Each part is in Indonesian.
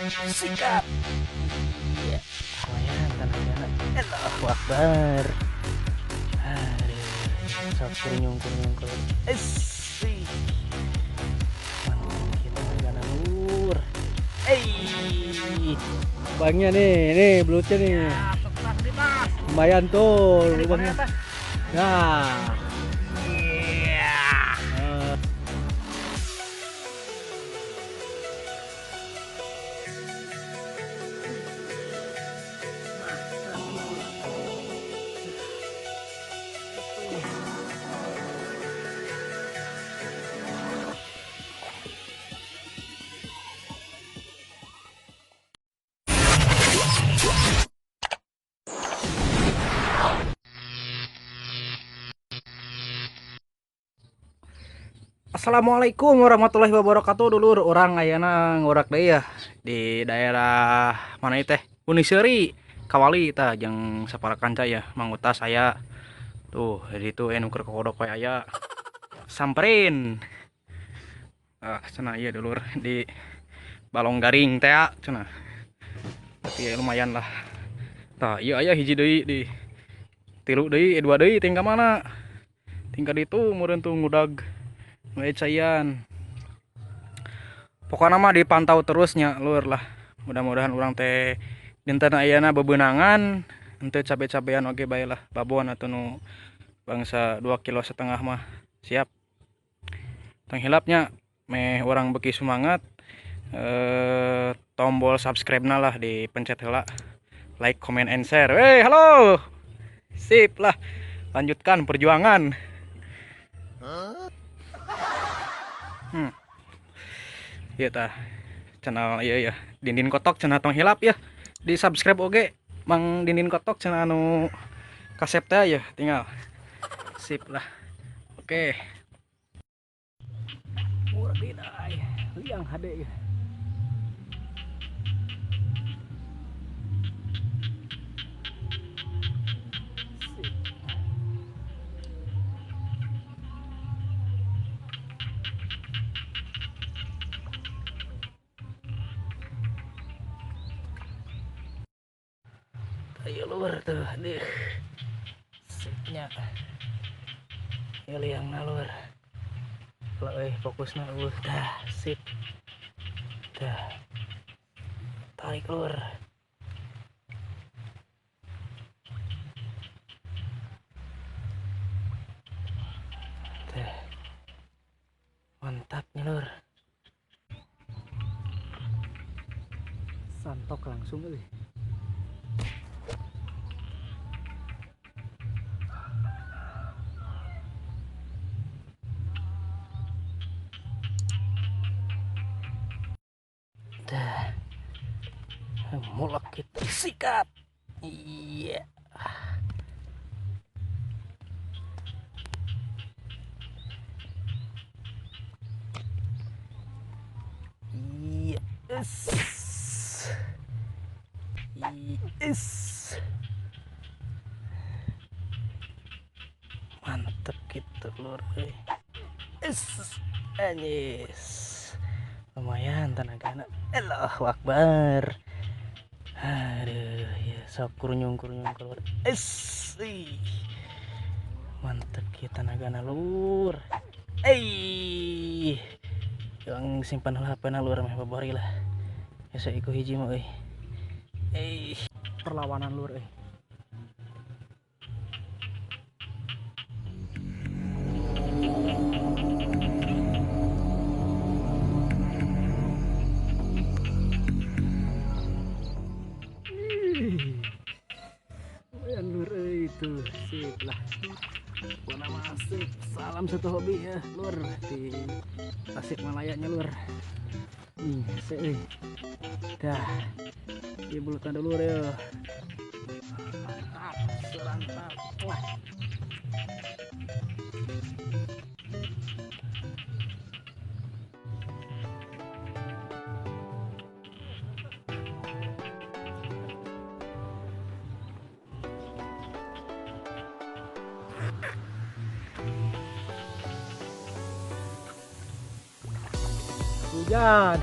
Sikat. Iya. Lumayan tenagana. Allahu Akbar. Aduh, sok kurunyung. Sih. Mantap kita tenagana lur. Bangnya nih belutnya nih. Lumayan tuh lubangnya. Nah. Iya. Assalamualaikum warahmatullahi wabarakatuh. Dulur orang ayana ngorak deui ya di daerah mana itu teh Uniseri Kawali tah jeung saparakan ya mangutas saya tuh jadi itu nuker kodok we aya samperin cenah ieu dulur di Balong Garing teh cenah tapi ya, lumayan lah tah ieu aya hiji deui di tilu deui dua deui tinggal mana tinggal itu meureun tuh ngudag cayan pokoknya mah dipantau terusnya lur lah mudah-mudahan orang teh dinten ayana bebenangan ente cabe-cabean oke baiklah babon atau nu bangsa 2,5 kg mah siap tenghilapnya meh orang beki semangat tombol subscribe na lah dipencet heula like comment and share. Halo sip lah lanjutkan perjuangan. Iya tah channel iya ya Dindin Kotok cenah tong hilap ya di subscribe oge Mang Dindin Kotok cenah anu kasep teh ya tinggal sip lah oke Wadiday liang hade ya ayo luar tuh deh sipnya ya liang nalur kalau fokus na dah sip dah tarik luar dah mantapnya lur santok langsung euy. Dah mulak kita sikat iya iya mantep gitu lur anjis lumayan tenagana Allahu Akbar. Aduh ya sok kurunyung keluar mantep kita tenagana lur yang simpan HP na lur mah babari lah ya saya ikut hiji mah perlawanan lur lumayan lur itu sip lah buana masuk salam satu hobi ya lur di Tasikmalayanya lur dah di bulutan dulu ya mantap serantap wah hujan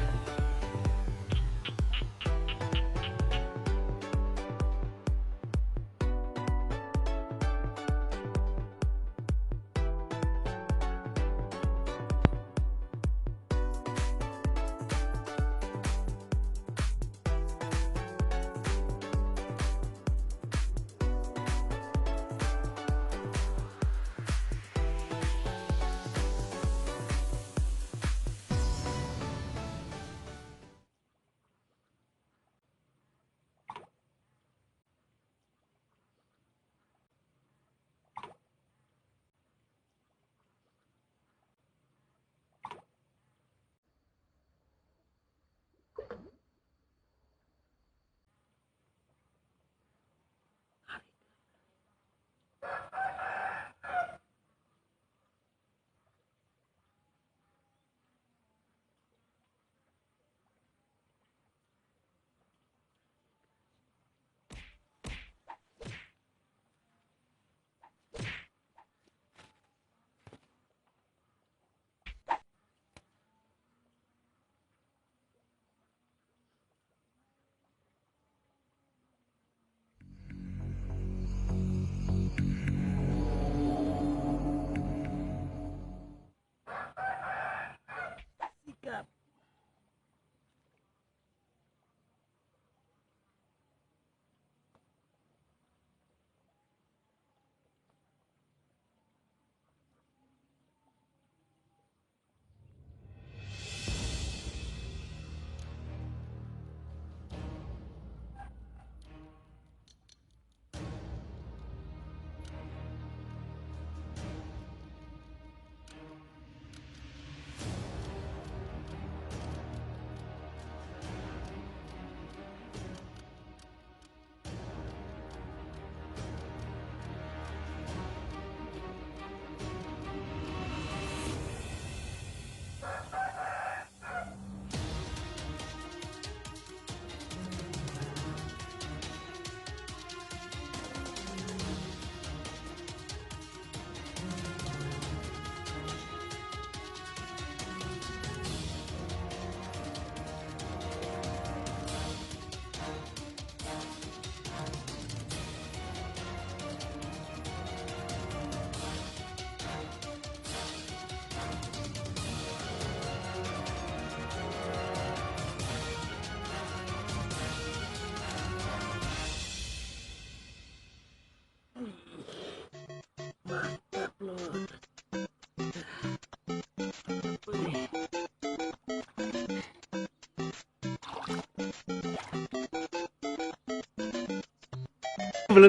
Belut.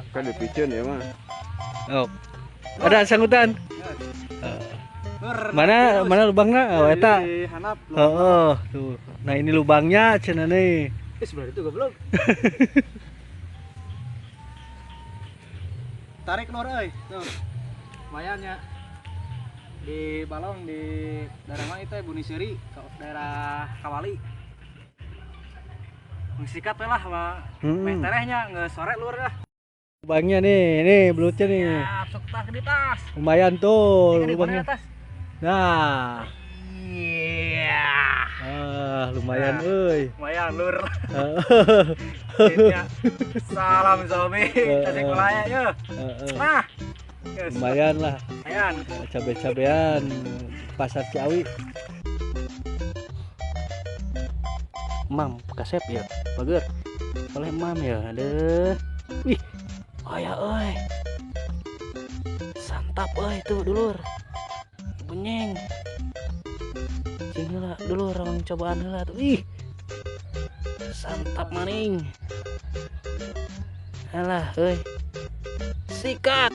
Kan dipiceun ya mah. Oh. Ada sanggutan. Mana lubangnya? Oh, eta. Oh, tuh. Nah, ini lubangnya cenah nih. Sebenarnya itu goblok. Tarik keluar euy. Tuh. Lumayan ya. Di balong di daerah mana itu Buniseri, daerah Kawali. Sikat lah mah. Meh terehnya geus sore luar dah. Lubangnya nih belutnya nih. Ya, sok tas di tas. Lumayan tuh Ini lubangnya. atas. Nah. Iya. Lumayan euy. Lumayan lur. Ini salam Zomi. Tasik Malaya ya. Nah. Yes. Lumayan lah. Lumayan. Cabe-cabean pasar Ciawi. Mam, kasep ya, bager. Oleh mam ya, aduh. Wih, aya euy. Santap euy tuh dulur. Benyeng. Cing heula dulur orang cobaan heula tuh. Ih. Santap maning. Alah euy. Sikat.